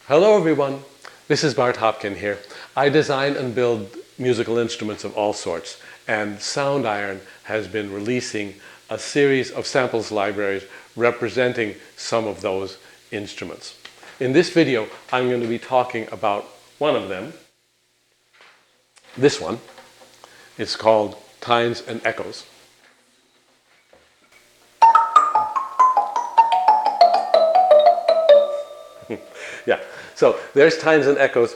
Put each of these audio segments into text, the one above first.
Hello everyone, this is Bart Hopkin here. I design and build musical instruments of all sorts, and Soundiron has been releasing a series of samples libraries representing some of those instruments. In this video, I'm going to be talking about one of them. This one. It's called Tines and Echoes. Yeah, so there's Tines and Echoes.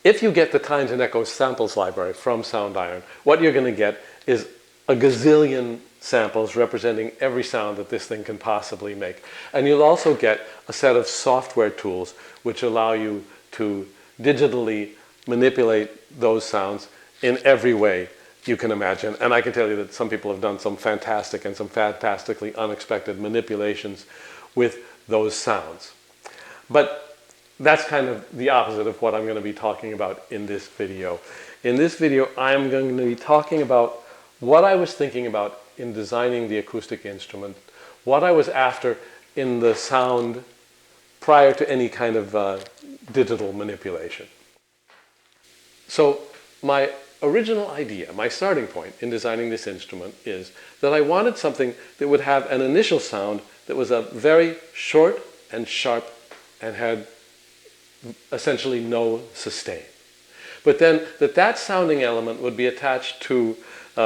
If you get the Tines and Echoes samples library from Soundiron, what you're going to get is a gazillion samples representing every sound that this thing can possibly make. And you'll also get a set of software tools which allow you to digitally manipulate those sounds in every way you can imagine. And I can tell you that some people have done some fantastic and some fantastically unexpected manipulations with those sounds. But that's kind of the opposite of what I'm going to be talking about in this video. In this video, I'm going to be talking about what I was thinking about in designing the acoustic instrument, what I was after in the sound prior to any kind of digital manipulation. So my original idea, my starting point in designing this instrument is that I wanted something that would have an initial sound that was a very short and sharp and had essentially no sustain. But then that sounding element would be attached to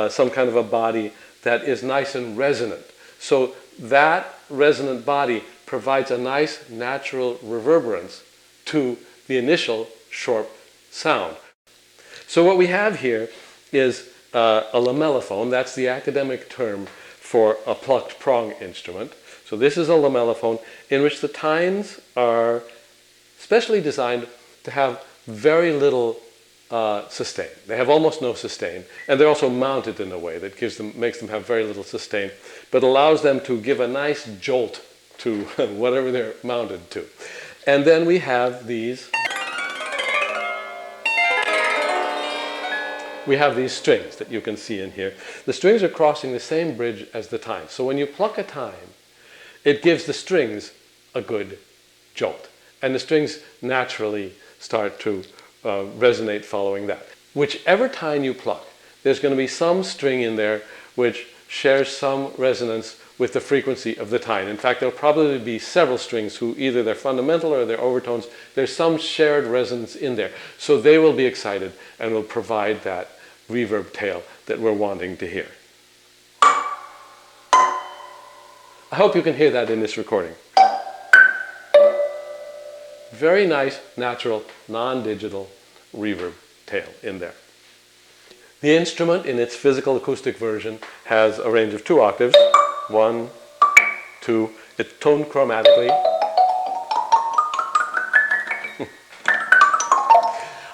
some kind of a body that is nice and resonant. So that resonant body provides a nice natural reverberance to the initial short sound. So what we have here is a lamellophone. That's the academic term for a plucked prong instrument. So this is a lamellophone in which the tines are specially designed to have very little sustain. They have almost no sustain, and they're also mounted in a way that makes them have very little sustain, but allows them to give a nice jolt to whatever they're mounted to. And then we have these strings that you can see in here. The strings are crossing the same bridge as the tines. So when you pluck a tine, it gives the strings a good jolt. And the strings naturally start to resonate following that. Whichever tine you pluck, there's going to be some string in there which shares some resonance with the frequency of the tine. In fact, there'll probably be several strings who either they're fundamental or they're overtones. There's some shared resonance in there. So they will be excited and will provide that reverb tail that we're wanting to hear. I hope you can hear that in this recording. Very nice, natural, non-digital reverb tail in there. The instrument in its physical acoustic version has a range of 2 octaves. 1, 2. It's toned chromatically.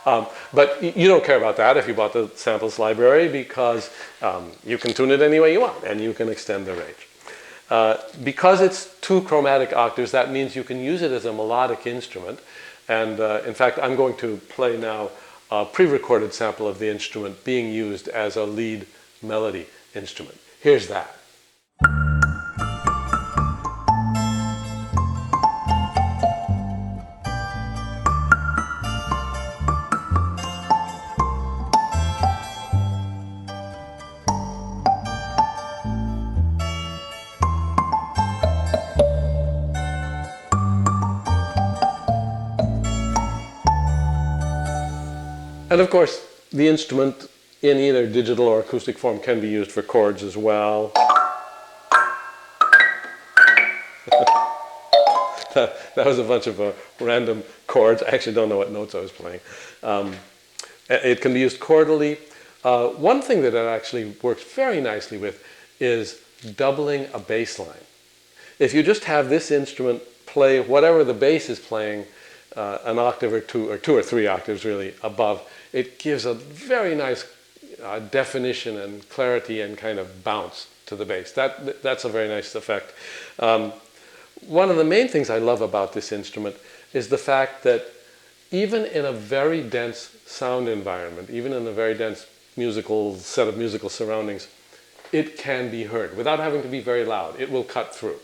But you don't care about that if you bought the samples library, because you can tune it any way you want and you can extend the range. Because it's 2 chromatic octaves, that means you can use it as a melodic instrument. And in fact, I'm going to play now a pre-recorded sample of the instrument being used as a lead melody instrument. Here's that. And of course, the instrument in either digital or acoustic form can be used for chords as well. That was a bunch of random chords. I actually don't know what notes I was playing. It can be used chordally. One thing that it actually works very nicely with is doubling a bass line. If you just have this instrument play whatever the bass is playing, an octave or 2 or 3 octaves really above, it gives a very nice definition and clarity and kind of bounce to the bass. That's a very nice effect. One of the main things I love about this instrument is the fact that even in a very dense sound environment, even in a very dense set of musical surroundings, it can be heard without having to be very loud. It will cut through.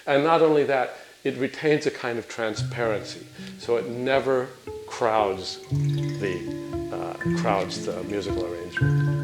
And not only that, it retains a kind of transparency, so it never crowds the musical arrangement.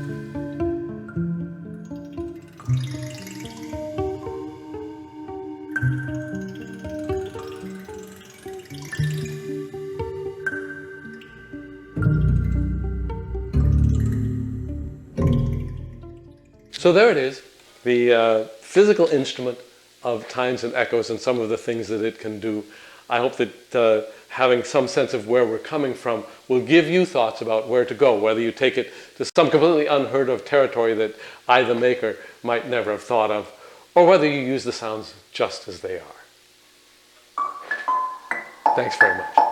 So there it is, the physical instrument of times and echoes and some of the things that it can do. I hope that having some sense of where we're coming from will give you thoughts about where to go, whether you take it to some completely unheard of territory that I, the maker, might never have thought of, or whether you use the sounds just as they are. Thanks very much.